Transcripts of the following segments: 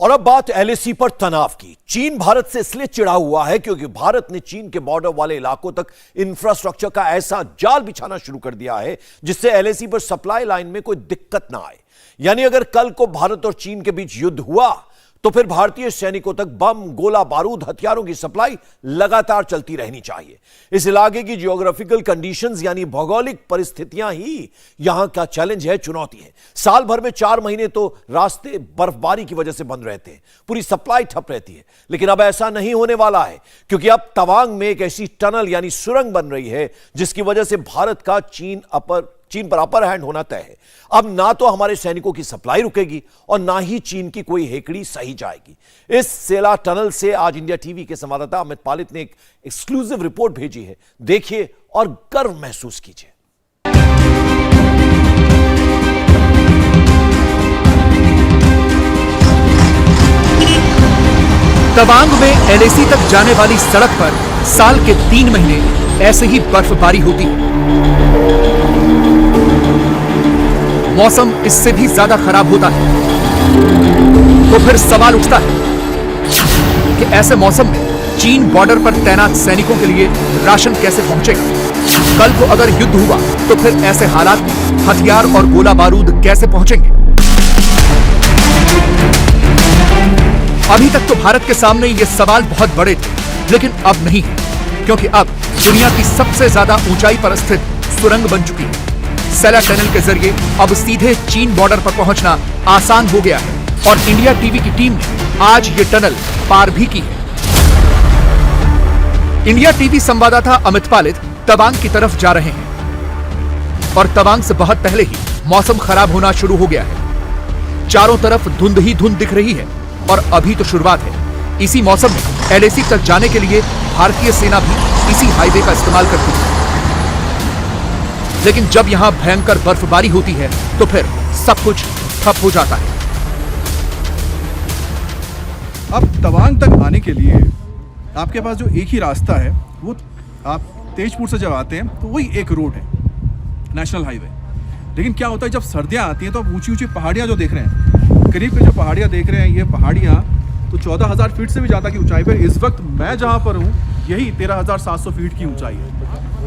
और अब बात एलएसी पर तनाव की। चीन भारत से इसलिए चिढ़ा हुआ है क्योंकि भारत ने चीन के बॉर्डर वाले इलाकों तक इंफ्रास्ट्रक्चर का ऐसा जाल बिछाना शुरू कर दिया है जिससे एलएसी पर सप्लाई लाइन में कोई दिक्कत ना आए। यानी अगर कल को भारत और चीन के बीच युद्ध हुआ तो फिर भारतीय सैनिकों तक बम, गोला बारूद, हथियारों की सप्लाई लगातार चलती रहनी चाहिए। इस इलाके की जियोग्राफिकल कंडीशंस यानी भौगोलिक परिस्थितियां ही यहां का चैलेंज है, चुनौती है। साल भर में 4 महीने तो रास्ते बर्फबारी की वजह से बंद रहते हैं, पूरी सप्लाई ठप रहती है। लेकिन अब ऐसा नहीं होने वाला है क्योंकि अब तवांग में एक ऐसी टनल यानी सुरंग बन रही है जिसकी वजह से भारत का चीन पर अपर हैंड होना तय है। अब ना तो हमारे सैनिकों की सप्लाई रुकेगी और ना ही चीन की कोई हेकड़ी सही जाएगी। इस सेला टनल से आज इंडिया टीवी के संवाददाता अमित पालित ने एक एक्सक्लूसिव रिपोर्ट भेजी है। देखिए और गर्व महसूस कीजिए। तवांग में एलएसी तक जाने वाली सड़क पर साल के 3 महीने ऐसे ही बर्फबारी होती है। मौसम इससे भी ज्यादा खराब होता है तो फिर सवाल उठता है कि ऐसे मौसम में चीन बॉर्डर पर तैनात सैनिकों के लिए राशन कैसे पहुंचेगा। कल को अगर युद्ध हुआ तो फिर ऐसे हालात में हथियार और गोला बारूद कैसे पहुंचेंगे। अभी तक तो भारत के सामने ये सवाल बहुत बड़े थे, लेकिन अब नहीं है क्योंकि अब दुनिया की सबसे ज्यादा ऊंचाई पर स्थित सुरंग बन चुकी है। सेला टनल के जरिए अब सीधे चीन बॉर्डर पर पहुंचना आसान हो गया है और इंडिया टीवी की टीम ने आज ये टनल पार भी की है। इंडिया टीवी संवाददाता अमित पालित तवांग की तरफ जा रहे हैं और तवांग से बहुत पहले ही मौसम खराब होना शुरू हो गया है। चारों तरफ धुंध ही धुंध दिख रही है और अभी तो शुरुआत है। इसी मौसम में एलएसी तक जाने के लिए भारतीय सेना भी इसी हाईवे का इस्तेमाल करती है। लेकिन जब यहां भयंकर बर्फबारी होती है तो फिर सब कुछ ठप हो जाता है। अब तवांग तक आने के लिए आपके पास जो एक ही रास्ता है, वो आप तेजपुर से जब आते हैं तो वही एक रोड है, नेशनल हाईवे। लेकिन क्या होता है जब सर्दियां आती हैं तो आप ऊंची ऊंची पहाड़ियां जो देख रहे हैं, करीब के जो पहाड़ियां देख रहे हैं, ये पहाड़ियां तो 14,000 फीट से भी ज़्यादा की ऊंचाई पर। इस वक्त मैं जहां पर हूं यही 13,700 फीट की ऊंचाई है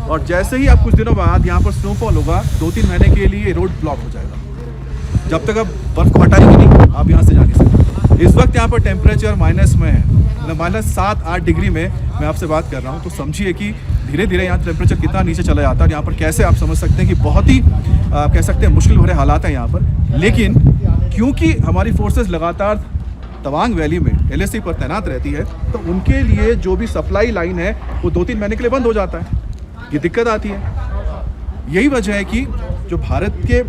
और जैसे ही अब कुछ दिनों बाद यहाँ पर स्नोफॉल होगा 2-3 महीने के लिए रोड ब्लॉक हो जाएगा। जब तक अब बर्फ को हटाएंगे नहीं, आप यहाँ से जा नहीं सकते। इस वक्त यहाँ पर टेम्परेचर माइनस में है, -7-8 डिग्री में मैं आपसे बात कर रहा हूँ। तो समझिए कि धीरे धीरे यहाँ टेम्परेचर कितना नीचे चला जाता है और यहाँ पर कैसे आप समझ सकते हैं कि बहुत ही कह सकते हैं मुश्किल भरे हालात हैं यहाँ पर। लेकिन क्योंकि हमारी फोर्सेज लगातार तवांग वैली में एलएसी पर तैनात रहती है तो उनके लिए जो भी सप्लाई लाइन है वो 2-3 महीने के लिए बंद हो जाता है। ये दिक्कत आती है। यही वजह है कि जो भारत के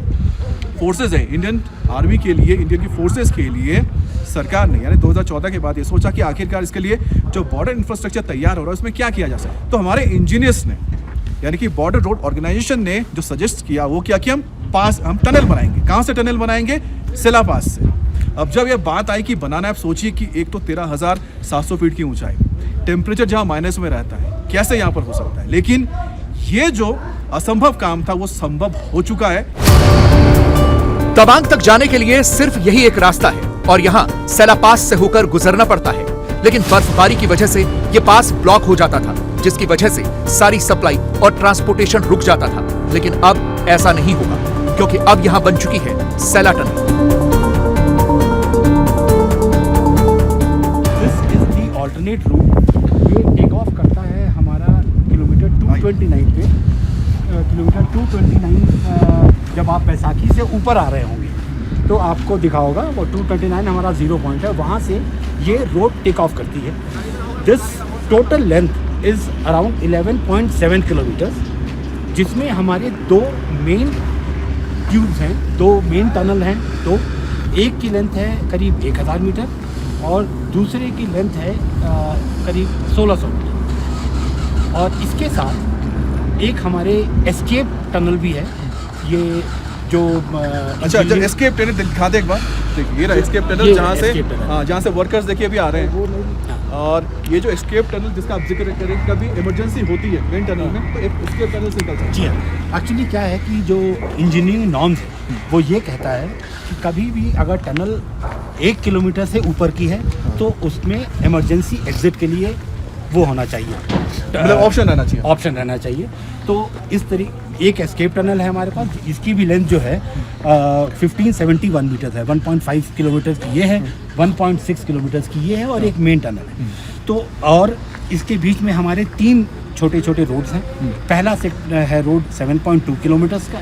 फोर्सेज हैं, इंडियन आर्मी के लिए, इंडियन की फोर्सेज के लिए सरकार ने यानी 2014 के बाद ये सोचा कि आखिरकार इसके लिए जो बॉर्डर इंफ्रास्ट्रक्चर तैयार हो रहा है उसमें क्या किया जा सकता है। तो हमारे इंजीनियर्स ने यानी कि बॉर्डर रोड ऑर्गेनाइजेशन ने जो सजेस्ट किया वो क्या कि हम टनल बनाएंगे। कहाँ से टनल बनाएंगे? सेला पास से। अब जब ये बात आई कि बनाना है, आप सोचिए कि एक तो 13,700 फीट की ऊंचाई, टेम्परेचर जहां माइनस में रहता है, कैसे यहां पर हो सकता है। लेकिन ये जो असंभव काम था वो संभव हो चुका है। तवांग तक जाने के लिए सिर्फ यही एक रास्ता है और यहाँ सेला पास से होकर गुजरना पड़ता है। लेकिन बर्फबारी की वजह से ये पास ब्लॉक हो जाता था जिसकी वजह से सारी सप्लाई और ट्रांसपोर्टेशन रुक जाता था। लेकिन अब ऐसा नहीं होगा क्योंकि अब यहाँ बन चुकी है सेला टनल। ऑल्टरनेट रूट ये टेक ऑफ करता है हमारा किलोमीटर 229 पे। किलोमीटर 229 जब आप बैसाखी से ऊपर आ रहे होंगे तो आपको दिखा होगा वो 229 हमारा 0 पॉइंट है, वहाँ से ये रोड टेक ऑफ करती है। This total length is around 11.7 kilometres, जिसमें हमारे 2 मेन ट्यूब्स हैं, 2 मेन टनल हैं। तो एक की लेंथ है करीब 1000 मीटर और दूसरे की लेंथ है करीब 1600 मीटर। और इसके साथ एक हमारे एस्केप टनल भी है। ये जो अच्छा एस्केप टनल दिखा दे एक बार। देखिए ये रहा एस्केप टनल, जहाँ से वर्कर्स देखिए अभी आ रहे हैं। और ये जो एस्केप टनल जिसका आप जिक्र करें, कभी इमरजेंसी होती है मेन टनल में तो एक एस्केप टनल से निकल सकता है। जी हाँ, एक्चुअली क्या है कि जो इंजीनियरिंग नॉर्म्स है वो ये कहता है कि कभी भी अगर टनल 1 किलोमीटर से ऊपर की है तो उसमें इमरजेंसी एग्जिट के लिए वो होना चाहिए, मतलब ऑप्शन रहना चाहिए। ऑप्शन रहना चाहिए। तो इस तरीके एक एस्केप टनल है हमारे पास, इसकी भी लेंथ जो है 1571 मीटर है, 1.5 किलोमीटर की ये है, 1.6 किलोमीटर की ये है और एक मेन टनल है। तो और इसके बीच में हमारे 3 छोटे छोटे रोड्स हैं। पहला से है रोड 7.2 किलोमीटर्स का,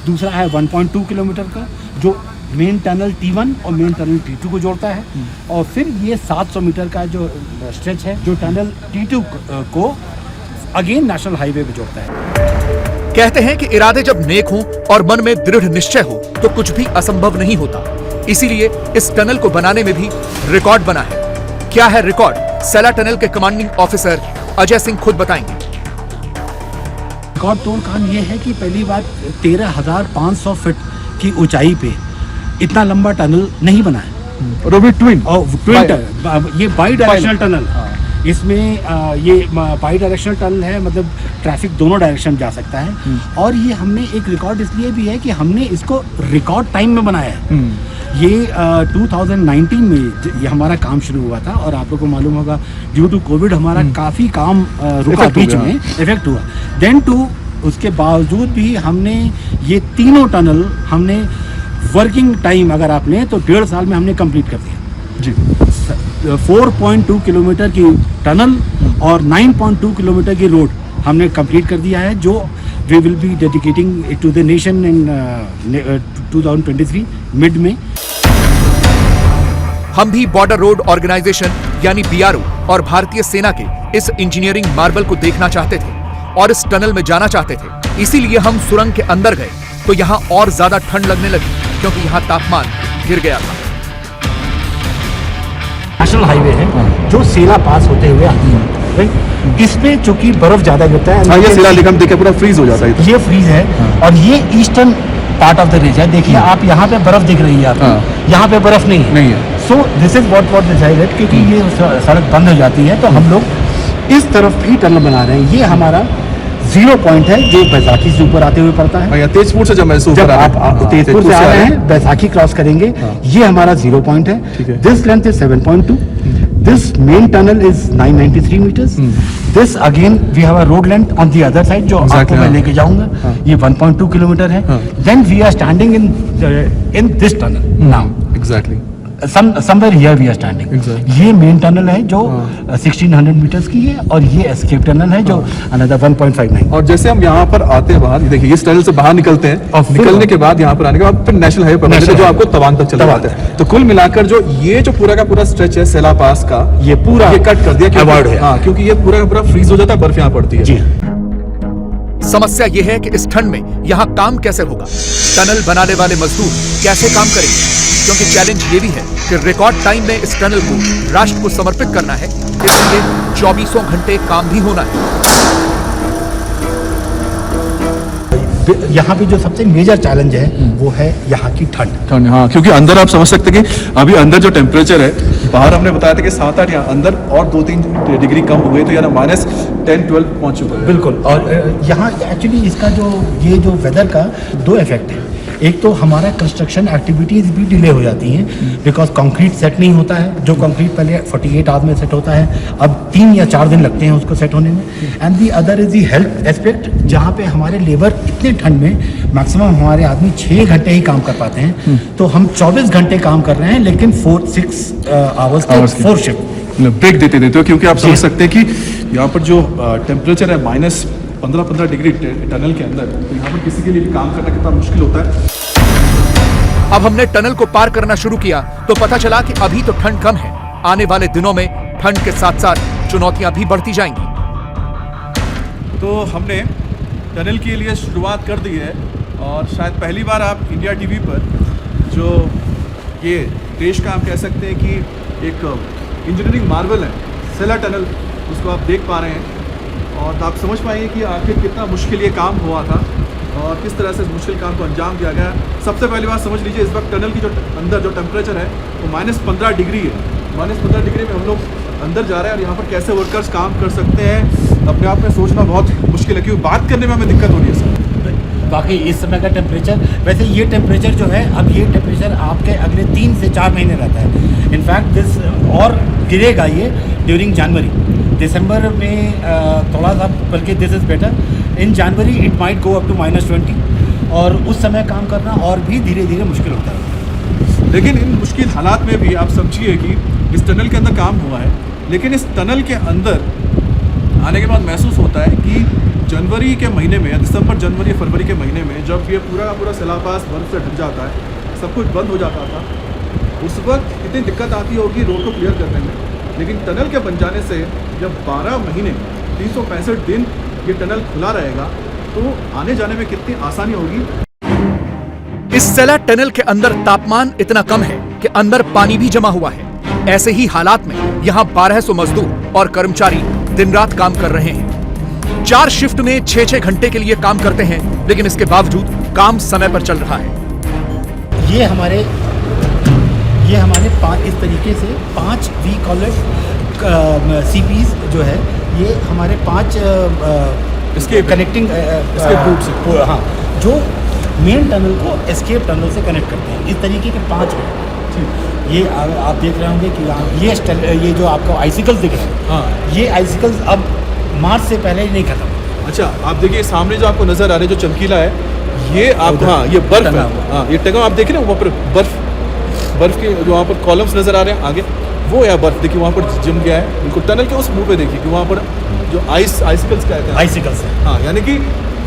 दूसरा है 1.2 किलोमीटर का जो मेन टनल T1 और मेन टनल T2 को जोड़ता है, और फिर ये 700 मीटर का जो स्ट्रेच है जो टनल T2 को अगेन नेशनल हाईवे पे जोड़ता है। कहते हैं कि इरादे जब नेक हों और मन में दृढ़ निश्चय हो तो कुछ भी असंभव नहीं होता। इसीलिए इस टनल को बनाने में भी रिकॉर्ड बना है। क्या है रिकॉर्ड, सेला टनल के कमांडिंग ऑफिसर अजय सिंह खुद बताएंगे। रिकॉर्ड तोड़ काम ये है कि पहली बात 13,500 फीट की ऊंचाई पे इतना लंबा टनल नहीं बना है, और वो भी ट्विन ये बाई डायरेक्शनल टनल। इसमें ये बाई डायरेक्शनल टनल है, मतलब ट्रैफिक दोनों डायरेक्शन जा सकता है। और ये हमने एक रिकॉर्ड इसलिए भी है कि हमने इसको रिकॉर्ड टाइम में बनाया है। ये 2019 में ये हमारा काम शुरू हुआ था और आप लोगों को मालूम होगा ड्यू टू कोविड हमारा काफ़ी काम रुका बीच में, इफेक्ट हुआ। देन उसके बावजूद भी हमने ये तीनों टनल हमने वर्किंग टाइम अगर आप लें तो 1.5 साल में हमने कंप्लीट कर दिया जी। 4.2 किलोमीटर की टनल और 9.2 किलोमीटर की रोड हमने कंप्लीट कर दिया है, जो we will be dedicating it to the nation in 2023 mid में। हम भी बॉर्डर रोड ऑर्गेनाइजेशन यानी BRO और भारतीय सेना के इस इंजीनियरिंग मार्बल को देखना चाहते थे और इस टनल में जाना चाहते थे। इसीलिए हम सुरंग के अंदर गए तो यहाँ और ज्यादा ठंड लगने लगी क्योंकि यहाँ तापमान गिर गया था। नेशनल हाईवे है जो सेला पास होते हुए आती है, राइट। इसमें चूंकि बर्फ ज्यादा गिरता है, ये शिला लेखन देखे पूरा फ्रीज हो जाता है। ये फ्रीज है और ये ईस्टर्न पार्ट ऑफ द रीज है। देखिए आप यहाँ पे बर्फ दिख रही है आपको, यहाँ पे बर्फ नहीं है। So this is what decided, क्योंकि ये सड़क बंद हो जाती है तो हम लोग इस तरफ भी टनल बना रहे हैं। ये हमारा 0 पॉइंट है जो बैसाखी से ऊपर आते हुए पड़ता है। तेजपुर से जब आप तेजपुर से आ रहे हैं, बैसाखी क्रॉस करेंगे, ये हमारा 0 पॉइंट है। This length is 7.2, this main tunnel is 993 meters, this again we have a road length on the other side जो आपको मैं लेके जाऊंगा, ये 1.2 किलोमीटर है। Then we are standing in this tunnel now, exactly somewhere here we are standing. ये main tunnel है जो 1600 मीटर्स की है और ये एस्केप टनल है जो another 1.59। और जैसे हम यहाँ पर आते हैं बाहर, देखिए इस टनल से बाहर निकलते हैं और निकलने के बाद यहाँ पर आने के बाद फिर नेशनल हाईवे पर जो आपको तवांग तक चला जाता है। तो कुल मिलाकर जो ये जो पूरा का पूरा स्ट्रेच है सेला पास का, ये पूरा ये कट कर दिया अवार्ड है। हाँ, क्योंकि ये पूरा का पूरा फ्रीज हो जाता है, बर्फ यहाँ पड़ती है जी। समस्या ये है कि इस ठंड में यहाँ काम कैसे होगा, टनल बनाने वाले मजदूर कैसे काम करेंगे, क्योंकि चैलेंज ये भी है कि रिकॉर्ड टाइम में इस टनल को राष्ट्र को समर्पित करना है, इसलिए 24 घंटे काम भी होना है। यहाँ पे जो सबसे मेजर चैलेंज है वो है यहाँ की ठंड। हाँ, क्योंकि अंदर आप समझ सकते हैं कि अभी अंदर जो टेम्परेचर है, बाहर हमने बताया था कि 7-8, यहाँ अंदर और 2-3 डिग्री कम हो गई, तो यार -10-12 पहुँच चुका है। बिल्कुल। और यहाँ एक्चुअली इसका जो ये जो वेदर का 2 इफेक्ट है। एक तो हमारा कंस्ट्रक्शन एक्टिविटीज़ भी डिले हो जाती हैं बिकॉज कंक्रीट सेट नहीं होता है। जो कंक्रीट पहले 48 आवर्स में सेट होता है, अब 3 या 4 दिन लगते हैं उसको सेट होने में। And the other is the health aspect, जहाँ पे हमारे लेबर इतने ठंड में मैक्सिमम हमारे आदमी 6 घंटे ही काम कर पाते हैं, तो हम 24 घंटे काम कर रहे हैं लेकिन 4-6 आवर्स की 4 शिफ्ट ब्रेक देते देते हो, क्योंकि आप समझ सकते हैं कि यहाँ पर जो टेम्परेचर है -15 डिग्री टनल के अंदर, तो यहाँ पर किसी के लिए भी काम करना कितना मुश्किल होता है। अब हमने टनल को पार करना शुरू किया तो पता चला कि अभी तो ठंड कम है, आने वाले दिनों में ठंड के साथ साथ चुनौतियां भी बढ़ती जाएंगी। तो हमने टनल के लिए शुरुआत कर दी है और शायद पहली बार आप इंडिया टीवी पर जो ये देश का हम कह सकते हैं कि एक इंजीनियरिंग मार्वल है सेला टनल, उसको आप देख पा रहे हैं और आप समझ पाएंगे कि आखिर कितना मुश्किल ये काम हुआ था और किस तरह से इस मुश्किल काम को अंजाम दिया गया। सबसे पहली बात समझ लीजिए, इस वक्त टनल की जो अंदर जो टेम्परेचर है वो -15 डिग्री है। -15 डिग्री में हम लोग अंदर जा रहा है और यहाँ पर कैसे वर्कर्स काम कर सकते हैं, अपने आप में सोचना बहुत मुश्किल है, क्योंकि बात करने में हमें दिक्कत हो रही है सर। बाकी इस समय का टेम्परेचर, वैसे ये टेम्परेचर जो है, अब ये टेम्परेचर आपके अगले 3 से 4 महीने रहता है। इनफैक्ट दिस और गिरेगा ये ड्यूरिंग जनवरी, दिसंबर में थोड़ा सा, बल्कि this is better. In January it might go up to -20 और उस समय काम करना और भी धीरे धीरे मुश्किल होता है। लेकिन इन मुश्किल हालात में भी आप समझिए कि इस टनल के अंदर काम हुआ है, लेकिन इस टनल के अंदर आने के बाद महसूस होता है कि जनवरी के महीने में या दिसंबर, जनवरी, फरवरी के महीने में जब ये पूरा का पूरा सेलापास बर्फ से ढक जाता है, सब कुछ बंद हो जाता था, उस वक्त कितनी दिक्कत आती होगी रोड को क्लियर करने में। लेकिन टनल के बन जाने से जब 12 महीने 365 दिन ये टनल खुला रहेगा, तो आने जाने में कितनी आसानी होगी। इस सेला टनल के अंदर तापमान इतना कम है कि अंदर पानी भी जमा हुआ है। ऐसे ही हालात में यहाँ 1200 मजदूर और कर्मचारी दिन रात काम कर रहे हैं। 4 शिफ्ट में 6-6 घंटे के लिए काम करते हैं, लेकिन इसके बावजूद काम समय पर चल रहा है। ये हमारे 5 इस तरीके से 5 वी कॉलेज CPs जो है, ये हमारे 5 इसके कनेक्टिंग escape routes हैं। हाँ, जो मेन टनल को एस्केप टनल से कनेक्ट करते हैं। इस तरीके के 5 हैं। ये आप देख रहे होंगे कि ये जो आपको आइसिकल्स दिख रहे हैं, हाँ, ये आइसिकल्स अब मार्च से पहले ही नहीं खत्म। अच्छा, आप देखिए सामने जो आपको नजर आ रहा है, जो चमकीला है, ये आप, हाँ, ये बर्फ है। हाँ, ये टंगा आप देख रहे हैं, वहाँ पर बर्फ के जो वहाँ पर कॉलम्स नजर आ रहे हैं आगे, वो है बर्फ। देखिए वहाँ पर जम गया है बिल्कुल। टनल के उस मुंह पे देखिए कि वहाँ पर जो आइसिकल्स कहते हैं, आइसिकल्स है। हाँ, यानी कि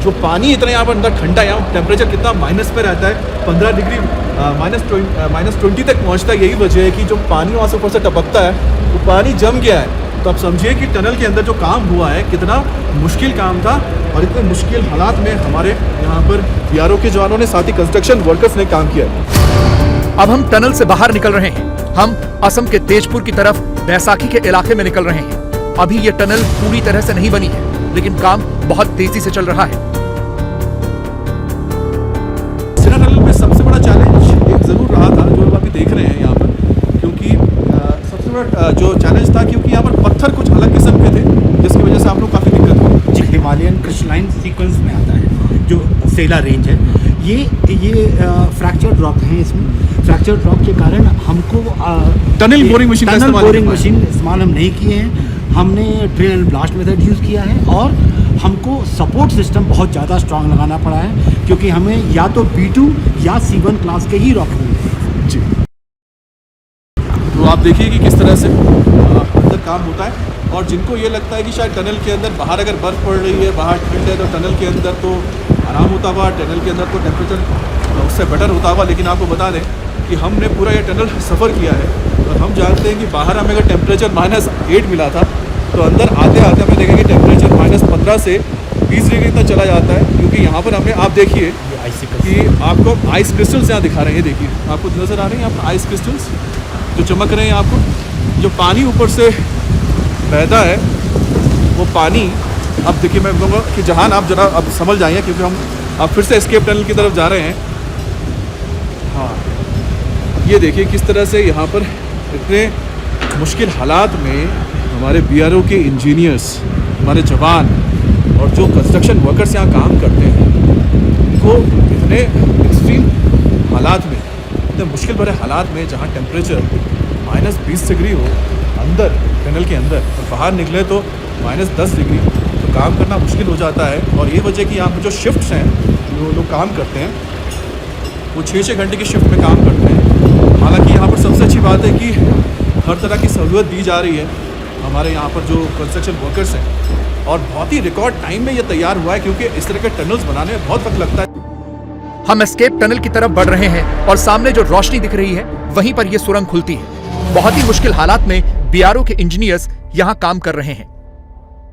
जो पानी इतना यहाँ पर अंदर ठंडा है, यहाँ टेम्परेचर कितना माइनस पे रहता है, 15 डिग्री -20 तक पहुँचता है। यही वजह है कि जो पानी वहाँ से ऊपर से टपकता है, वो पानी जम गया है। तो आप समझिए कि टनल के अंदर जो काम हुआ है कितना मुश्किल काम था, और इतने मुश्किल हालात में हमारे यहाँ पर BRO के जवानों ने, साथ ही कंस्ट्रक्शन वर्कर्स ने काम किया है। अब हम टनल से बाहर निकल रहे हैं। हम असम के तेजपुर की तरफ बैसाखी के इलाके में निकल रहे हैं। अभी ये टनल पूरी तरह से नहीं बनी है, लेकिन काम बहुत तेजी से चल रहा है। सिरा टनल में सबसे बड़ा चैलेंज एक ज़रूर रहा था, जो आप अभी देख रहे हैं यहाँ पर, क्योंकि सबसे बड़ा जो चैलेंज था, क्योंकि यहाँ पर पत्थर कुछ अलग किस्म के थे, जिसकी वजह से आप लोग काफ़ी दिक्कत हुई। जी, हिमालयन क्रिस्टलाइन सीक्वेंस में आता है जो सेला रेंज है। ये फ्रैक्चर्ड रॉक है। इसमें फ्रैक्चर्ड रॉक के कारण हमको टनल बोरिंग मशीन इस्तेमाल हम नहीं किए हैं। हमने drill and blast method use किया है, और हमको सपोर्ट सिस्टम बहुत ज़्यादा स्ट्रांग लगाना पड़ा है, क्योंकि हमें या तो B2 या C1 क्लास के ही रॉक मिलते हैं। जी, तो आप देखिए कि किस तरह से अंदर काम होता है। और जिनको ये लगता है कि शायद टनल के अंदर, बाहर अगर बर्फ़ पड़ रही है, बाहर ठंड है, तो टनल के अंदर तो आराम होता हुआ, टनल के अंदर तो टेम्परेचर उससे बेटर होता हुआ, लेकिन आपको बता दें कि हमने पूरा ये टनल सफ़र किया है, और हम जानते हैं कि बाहर हमें अगर टेम्परेचर -8 मिला था, तो अंदर आते आते हमें देखें कि टेम्परेचर -15 से 20 डिग्री तक चला जाता है। क्योंकि यहाँ पर हमें, आप देखिए कि आपको आइस क्रिस्टल्स यहाँ दिखा रहे हैं। देखिए आपको नज़र आ रहे हैं यहाँ पर आइस क्रिस्टल्स जो चमक रहे हैं आपको। जो पानी ऊपर से बहता है, वो पानी, अब देखिए मैं कहूँगा कि जहान आप जरा अब समझ जाइए, क्योंकि हम अब फिर से एस्केप टनल की तरफ जा रहे हैं। हाँ, ये देखिए किस तरह से यहाँ पर इतने मुश्किल हालात में हमारे BRO के इंजीनियर्स, हमारे जवान और जो कंस्ट्रक्शन वर्कर्स यहाँ काम करते हैं, उनको इतने एक्सट्रीम हालात में, इतने मुश्किल भरे हालात में, जहाँ टेम्परेचर -20 डिग्री हो अंदर टनल के अंदर, और बाहर निकले तो -10 डिग्री, तो काम करना मुश्किल हो जाता है। और ये वजह कि यहाँ पर जो शिफ्ट्स हैं, जो लोग काम करते हैं, वो 6-6 घंटे की शिफ्ट में काम करते हैं। हालांकि यहाँ पर सबसे अच्छी बात है कि हर तरह की सहूलियत दी जा रही है हमारे यहाँ पर जो कंस्ट्रक्शन वर्कर्स हैं, और बहुत ही रिकॉर्ड टाइम में ये तैयार हुआ है, क्योंकि इस तरह के टनल्स बनाने में बहुत वक्त लगता है। हम एस्केप टनल की तरफ बढ़ रहे हैं, और सामने जो रोशनी दिख रही है, वहीं पर यह सुरंग खुलती है। बहुत ही मुश्किल हालात में BRO के इंजीनियर्स यहाँ काम कर रहे हैं।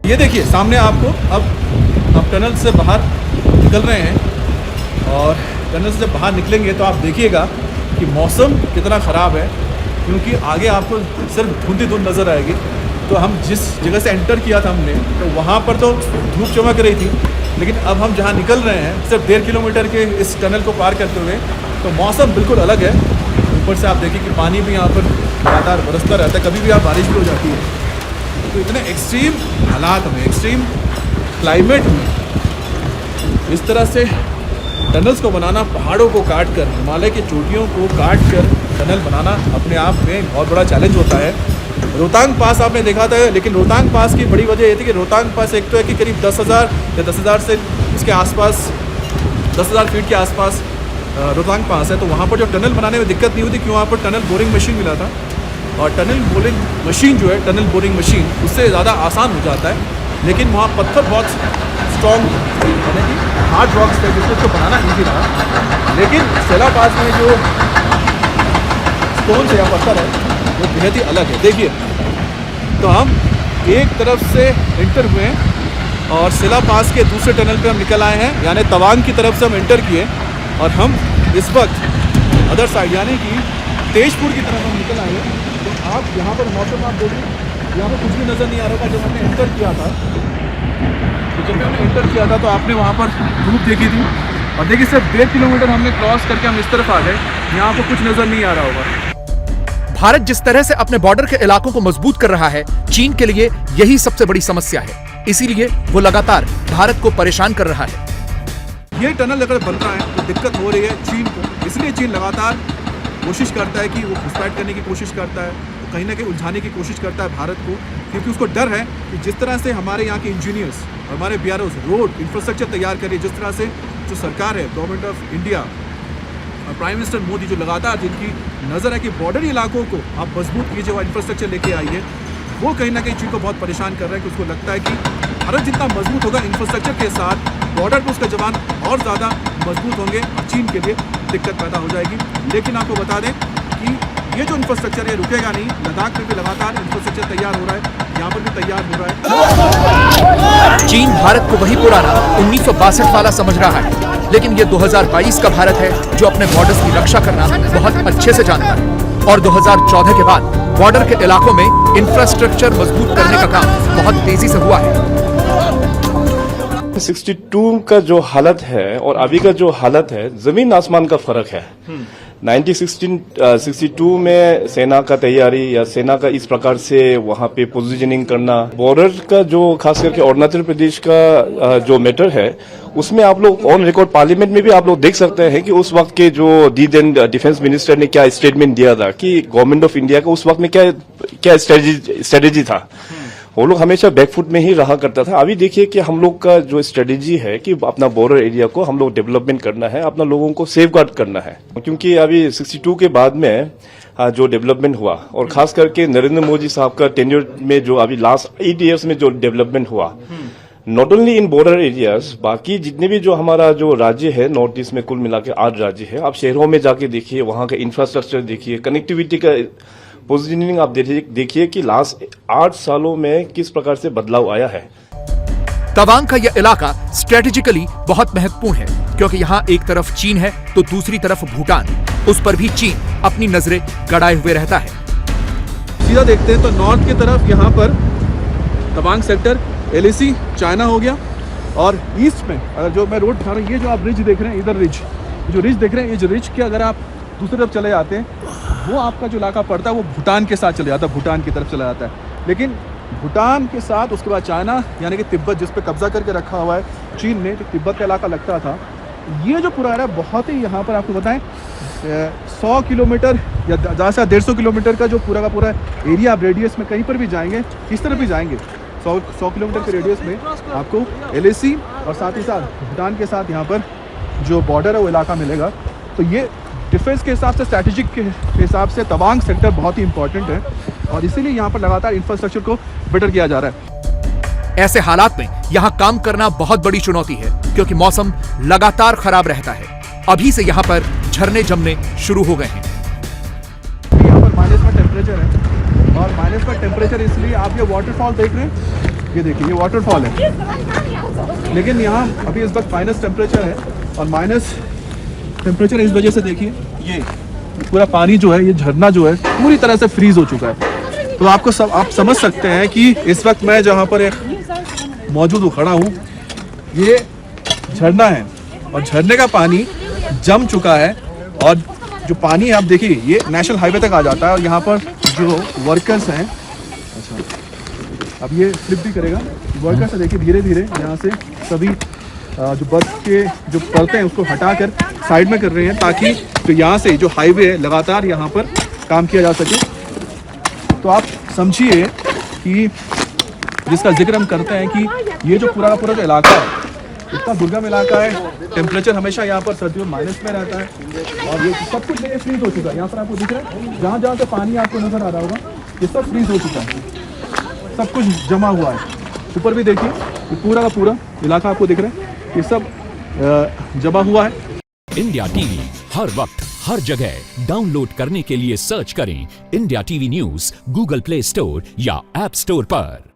ये देखिए सामने आपको, अब टनल से बाहर निकल रहे हैं, और टनल से जब बाहर निकलेंगे तो आप देखिएगा कि मौसम कितना ख़राब है, क्योंकि आगे आपको सिर्फ धुंध ही धुंध नज़र आएगी। तो हम जिस जगह से एंटर किया था हमने, तो वहाँ पर तो धूप चमक रही थी, लेकिन अब हम जहाँ निकल रहे हैं सिर्फ 1.5 किलोमीटर के इस टनल को पार करते हुए, तो मौसम बिल्कुल अलग है। ऊपर से आप देखिए कि पानी भी यहाँ पर लगातार बरसता रहता है, कभी भी आप बारिश भी हो जाती है। तो इतने एक्सट्रीम हालात में, एक्सट्रीम क्लाइमेट में इस तरह से टनल्स को बनाना, पहाड़ों को काट कर, हिमालय की चोटियों को काट कर टनल बनाना अपने आप में बहुत बड़ा चैलेंज होता है। रोहतांग पास आपने देखा था, लेकिन रोहतांग पास की बड़ी वजह ये थी कि रोहतांग पास एक तो है कि करीब 10,000 या 10,000 से उसके आसपास 10,000 फीट के आसपास रोहतांग पास है, तो वहाँ पर जो टनल बनाने में दिक्कत नहीं होती क्यों, वहाँ पर टनल बोरिंग मशीन मिला था। और टनल बोरिंग मशीन जो है, टनल बोरिंग मशीन उससे ज़्यादा आसान हो जाता है, लेकिन वहाँ पत्थर बहुत स्ट्रॉन्ग यानी कि हार्ड रॉक्स थे जिसको उसको बनाना ईजी रहा। लेकिन सेला पास में जो स्टोन से या पत्थर है वो बेहद ही अलग है। देखिए, तो हम एक तरफ से एंटर हुए हैं और सेला पास के दूसरे टनल पे हम निकल आए हैं, यानी तवांग की तरफ से हम एंटर किए और हम इस वक्त अदर साइड यानी कि तेजपुर की तरफ हम निकल आए हैं। तो आप यहाँ पर मौसम आप देखिए, यहाँ पर कुछ भी नज़र नहीं आ रहा था जब हमने एंटर किया था। तो जब हमने एंटर किया था तो आपने वहाँ पर धूप देखी थी और देखिए सिर्फ 1.5 किलोमीटर हमने क्रॉस करके हम इस तरफ आ गए, यहाँ पर कुछ नज़र नहीं आ रहा होगा। भारत जिस तरह से अपने बॉर्डर के इलाकों को मजबूत कर रहा है, चीन के लिए यही सबसे बड़ी समस्या है। इसीलिए वो लगातार भारत को परेशान कर रहा है। ये टनल अगर बन रहा है तो दिक्कत हो रही है चीन को, इसलिए चीन लगातार कोशिश करता है कि वो घुसपैठ करने की कोशिश करता है, तो कहीं ना कहीं उलझाने की कोशिश करता है भारत को, क्योंकि उसको डर है कि जिस तरह से हमारे यहाँ के इंजीनियर्स, हमारे BROs रोड इंफ्रास्ट्रक्चर तैयार करिए, जिस तरह से जो सरकार है, गवर्नमेंट ऑफ इंडिया और प्राइम मिनिस्टर मोदी जो लगातार जिनकी नज़र है कि बॉर्डर इलाकों को आप मजबूत कीजिए, वो इंफ्रास्ट्रक्चर लेके आइए, वो कहीं ना कहीं चीन को बहुत परेशान कर रहा है कि उसको लगता है कि भारत जितना मजबूत होगा इंफ्रास्ट्रक्चर के साथ, बॉर्डर पर उसका जवान और ज़्यादा मजबूत होंगे और चीन के लिए दिक्कत पैदा हो जाएगी। लेकिन आपको बता दें कि ये जो इंफ्रास्ट्रक्चर है रुकेगा नहीं, लद्दाख में भी लगातार इंफ्रास्ट्रक्चर तैयार हो रहा है, यहाँ पर भी तैयार हो रहा है। चीन भारत को वही पुराना 1962 वाला समझ रहा है, लेकिन ये 2022 का भारत है जो अपने बॉर्डर्स की रक्षा करना बहुत अच्छे से जानता है। और 2014 के बाद बॉर्डर के इलाकों में इंफ्रास्ट्रक्चर मजबूत करने का काम बहुत तेजी से हुआ है। 62 का जो हालत है और अभी का जो हालत है, जमीन आसमान का फर्क है। 1962 में सेना का तैयारी या सेना का इस प्रकार से वहां पे पोजीशनिंग करना, बॉर्डर का जो खास करके अरुणाचल प्रदेश का जो मैटर है, उसमें आप लोग ऑन रिकॉर्ड पार्लियामेंट में भी आप लोग देख सकते हैं कि उस वक्त के जो डिफेंस मिनिस्टर ने क्या स्टेटमेंट दिया था कि गवर्नमेंट ऑफ इंडिया का उस वक्त में क्या स्ट्रेटेजी था। वो लोग हमेशा बैकफुट में ही रहा करता था। अभी देखिए कि हम लोग का जो स्ट्रेटेजी है कि अपना बॉर्डर एरिया को हम लोग डेवलपमेंट करना है, अपना लोगों को सेफगार्ड करना है, क्योंकि अभी 62 के बाद में जो डेवलपमेंट हुआ और खास करके नरेंद्र मोदी साहब का टेन्योर में जो अभी लास्ट 8 इयर्स में जो डेवलपमेंट हुआ, not only in border areas, बाकी जितने भी जो हमारा जो राज्य है नॉर्थ ईस्ट में कुल मिला के 8 राज्य है, आप शहरों में जाके देखिए, वहां का इंफ्रास्ट्रक्चर देखिए, कनेक्टिविटी का पोजीशनिंग आप देखिए कि लास्ट 8 सालों में किस प्रकार से बदलाव आया है। तवांग का यह इलाका स्ट्रेटेजिकली बहुत महत्वपूर्ण है, क्योंकि यहाँ एक तरफ चीन है तो दूसरी तरफ भूटान, उस पर भी चीन अपनी नजरें गड़ाए हुए रहता है। सीधा देखते हैं तो नॉर्थ की तरफ यहाँ पर तवांग सेक्टर, LAC चाइना हो गया, और ईस्ट में अगर जो मैं रोड दिखा रहा हूँ, ये जो आप रिज देख रहे हैं, इधर रिज जो रिज देख रहे हैं, ये जो रिज के अगर आप दूसरी तरफ चले जाते हैं, वो आपका जो इलाका पड़ता है वो भूटान के साथ चले जाता है, भूटान की तरफ चला जाता है। लेकिन भूटान के साथ उसके बाद चाइना यानी कि तिब्बत, जिस पे कब्जा करके रखा हुआ है चीन ने, तो तिब्बत का इलाका लगता था। ये जो पूरा है बहुत ही, यहाँ पर आपको बताएं 100 किलोमीटर या ज़्यादा से 150 किलोमीटर का जो पूरा का पूरा एरिया आप रेडियस में कहीं पर भी जाएंगे, किस तरफ भी जाएंगे, 100 किलोमीटर के रेडियस में आपको LAC और साथ ही साथ भूटान के साथ यहाँ पर जो बॉर्डर है वो इलाका मिलेगा। तो ये डिफेंस के हिसाब से, स्ट्रैटेजिक के हिसाब से तवांग सेक्टर बहुत ही इंपॉर्टेंट है और इसीलिए यहाँ पर लगातार इंफ्रास्ट्रक्चर को बेटर किया जा रहा है। ऐसे हालात में यहाँ काम करना बहुत बड़ी चुनौती है, क्योंकि मौसम लगातार खराब रहता है। अभी से यहाँ पर झरने जमने शुरू हो गए हैं। यहाँ पर माइनस का टेम्परेचर है और माइनस का टेम्परेचर इसलिए आप ये वाटरफॉल देख रहे हैं, ये देखिए ये वाटरफॉल है, लेकिन यहाँ अभी इस वक्त माइनस टेम्परेचर है और माइनस टेम्परेचर इस वजह से देखिए ये पूरा पानी जो है, ये झरना जो है पूरी तरह से फ्रीज हो चुका है। तो आप समझ सकते हैं कि इस वक्त मैं जहाँ पर एक मौजूद हूँ, खड़ा हूँ, ये झरना है और झरने का पानी जम चुका है और जो पानी आप देखिए ये नेशनल हाईवे तक आ जाता है और यहाँ पर जो वर्कर्स हैं, अच्छा अब ये स्लिप भी करेगा। वर्कर से देखिए धीरे धीरे यहाँ से सभी जो बर्फ के जो परतें हैं उसको हटाकर साइड में कर रहे हैं, ताकि जो यहाँ से जो हाईवे है लगातार यहाँ पर काम किया जा सके। तो आप समझिए कि जिसका जिक्र हम करते हैं कि ये जो पूरा का पूरा जो इलाका है इतना दुर्गम इलाका है, टेम्परेचर हमेशा यहाँ पर सर्दियों में माइनस में रहता है और ये सब कुछ ये फ्रीज हो चुका है। यहाँ पर आपको दिख रहा है जहाँ जहाँ से पानी आपको नजर आ रहा होगा ये सब फ्रीज हो चुका है, सब कुछ जमा हुआ है। ऊपर भी देखिए ये पूरा का पूरा इलाका आपको दिख रहा है, ये सब जमा हुआ है। इंडिया टीवी हर वक्त हर जगह डाउनलोड करने के लिए सर्च करें India TV news Google play store या ऐप स्टोर पर।